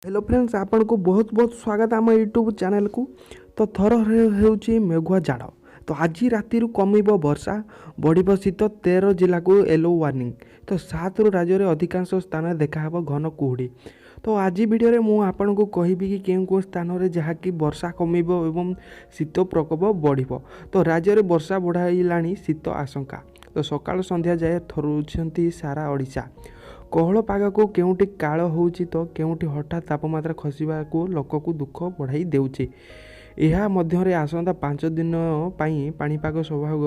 Hello friends, आपन को बहुत बहुत स्वागत आम यूट्यूब चैनल को। तो थर होउची मेघुआ जाड़। तो आज राति कमिब वर्षा, बढ़ शीत। 13 जिला को येलो वार्निंग। तो 7 राज्य में अधिकांश स्थान देखा घन कुहुड़ी। तो आज वीडियो मु आपन को कहबी कि केउ स्थान में जहाँकि वर्षा कमिब एवं शीत प्रकोप बढ़। तो राज्य में वर्षा बढ़ाइलाणी शीत आशंका। तो सकाळ संध्या जाए थरुछंती सारा ओडिशा। कोहल पाग को केउटी काल होउची तो केउटी हठात तापमात्रा खसिबा को लोक को दुख बढ़ाई देउची। ଏହା ମଧ୍ୟରେ ଆସନ୍ତା 5 ଦିନ ପାଇଁ ପାଣିପାଗ ବିଭାଗ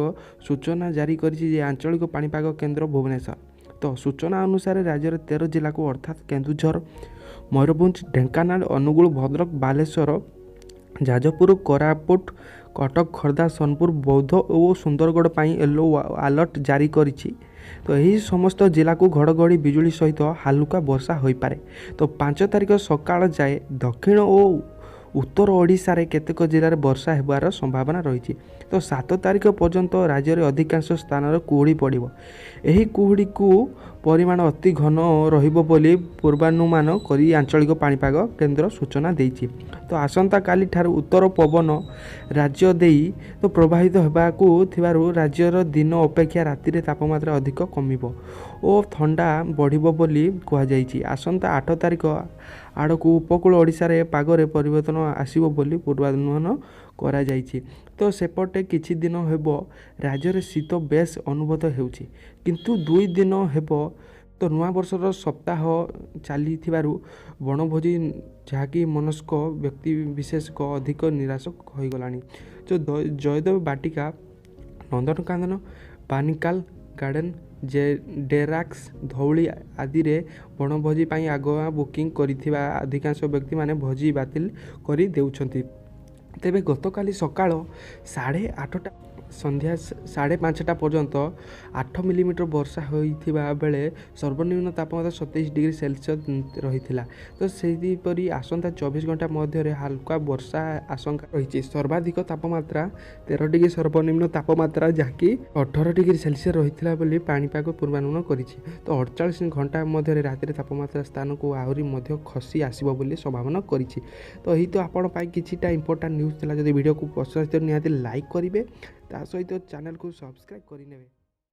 ସୂଚନା ଜାରି କରିଛି ଯେ ଆଞ୍ଚଳିକ ପାଣିପାଗ କେନ୍ଦ୍ର ଭୁବନେଶ୍ୱର। ତ ସୂଚନା ଅନୁସାରେ ରାଜ୍ୟର 13 ଜିଲ୍ଲାକୁ ଅର୍ଥାତ୍ କେନ୍ଦୁଝର, ମୟୂରଭଞ୍ଜ, ଢେଙ୍କାନାଳ, ଅନୁଗୁଳ, ଭଦ୍ରକ, ବାଲେଶ୍ୱର, ଯାଜପୁର, କୋରାପୁଟ, କଟକ, ଖୋର୍ଦ୍ଧା, ସୋନପୁର, ବୌଦ୍ଧ ଓ ସୁନ୍ଦରଗଡ଼ ପାଇଁ ୟେଲୋ ଆଲର୍ଟ ଜାରି କରିଛି। ତ ଏହି ସମସ୍ତ ଜିଲ୍ଲାକୁ ଘଡ଼ଘଡ଼ି ବିଜୁଳି ସହିତ ହାଲୁକା ବର୍ଷା ହୋଇପାରେ। ତ 5 ତାରିଖ ସକାଳ ଯାଏ ଦକ୍ଷିଣ ଓ ଉତ୍ତର ଓଡ଼ିଶାରେ କେତେକ ଜିଲ୍ଲାରେ ବର୍ଷା ହେବାର ସମ୍ଭାବନା ରହିଛି। ତ 7 ତାରିଖ ପର୍ଯ୍ୟନ୍ତ ରାଜ୍ୟରେ ଅଧିକାଂଶ ସ୍ଥାନରେ କୁହୁଡ଼ି ପଡ଼ିବ। ଏହି କୁହୁଡ଼ିକୁ ପରିମାଣ ଅତି ଘନ ରହିବ ବୋଲି ପୂର୍ବାନୁମାନ କରି ଆଞ୍ଚଳିକ ପାଣିପାଗ କେନ୍ଦ୍ର ସୂଚନା ଦେଇଛି। ତ ଆସନ୍ତାକାଲି ଠାରୁ ଉତ୍ତର ପବନ ରାଜ୍ୟ ଦେଇ ତ ପ୍ରବାହିତ ହେବାକୁ ଥିବାରୁ ରାଜ୍ୟର ଦିନ ଅପେକ୍ଷା ରାତିରେ ତାପମାତ୍ରା ଅଧିକ କମିବ ଓ ଥଣ୍ଡା ବଢ଼ିବ ବୋଲି କୁହାଯାଇଛି। ଆସନ୍ତା 8 ତାରିଖ ଆଡ଼କୁ ଉପକୂଳ ଓଡ଼ିଶାରେ ପାଗରେ ପରିବର୍ତ୍ତନ ଆସିବ ବୋଲି ପୂର୍ବାନୁମାନ କରାଯାଇଛି। ତ ସେପଟେ କିଛି ଦିନ ହେବ ରାଜ୍ୟରେ ଶୀତ ବେଶ୍ ଅନୁଭୂତ ହେଉଛି, କିନ୍ତୁ 2 ଦିନ ହେବ ତ ନୂଆବର୍ଷର ସପ୍ତାହ ଚାଲିଥିବାରୁ ବଣଭୋଜି ଯାହାକି ମନସ୍କ ବ୍ୟକ୍ତିବିଶେଷଙ୍କ ଅଧିକ ନିରାଶ ହୋଇଗଲାଣି। ଜୟଦେବ ବାଟିକା, ନନ୍ଦନକାନନ, ପାନିକାଲ ଗାର୍ଡେନ, ଡେରାକ୍ସ, ଧଉଳି ଆଦିରେ ବଣଭୋଜି ପାଇଁ ଆଗୁଆ ବୁକିଂ କରିଥିବା ଅଧିକାଂଶ ବ୍ୟକ୍ତିମାନେ ଭୋଜି ବାତିଲ କରି ଦେଉଛନ୍ତି। ତେବେ ଗତକାଲି ସକାଳ 8:30 ସନ୍ଧ୍ୟା 5:30 ପର୍ଯ୍ୟନ୍ତ 8 ମିଲିମିଟର ବର୍ଷା ହୋଇଥିବା ବେଳେ ସର୍ବନିମ୍ନ ତାପମାତ୍ରା 27 ଡିଗ୍ରୀ ସେଲସିୟସ୍ ରହିଥିଲା। ତ ସେହିପରି ଆସନ୍ତା 24 ଘଣ୍ଟା ମଧ୍ୟରେ ହାଲକା ବର୍ଷା ଆଶଙ୍କା ରହିଛି। ସର୍ବାଧିକ ତାପମାତ୍ରା 13 ଡିଗ୍ରୀ, ସର୍ବନିମ୍ନ ତାପମାତ୍ରା ଯାହାକି 18 ଡିଗ୍ରୀ ସେଲସିୟସ୍ ରହିଥିଲା ବୋଲି ପାଣିପାଗ ପୂର୍ବାନୁମାନ କରିଛି। ତ 48 ଘଣ୍ଟା ମଧ୍ୟରେ ରାତିରେ ତାପମାତ୍ରା ସ୍ଥାନକୁ ଆହୁରି ମଧ୍ୟ ଖସି ଆସିବ ବୋଲି ସମ୍ଭାବନା କରିଛି। ତ ଏହି ତ ଆପଣ ପାଇଁ କିଛିଟା ଇମ୍ପୋର୍ଟାଣ୍ଟ ନ୍ୟୁଜ୍ ଥିଲା। ଯଦି ଭିଡ଼ିଓକୁ ପସନ୍ଦ ଆସିଥିବ ନିହାତି ଲାଇକ୍ କରିବେ, ତା ସହିତ ଚ୍ୟାନେଲକୁ ସବସ୍କ୍ରାଇବ୍ କରିନେବେ।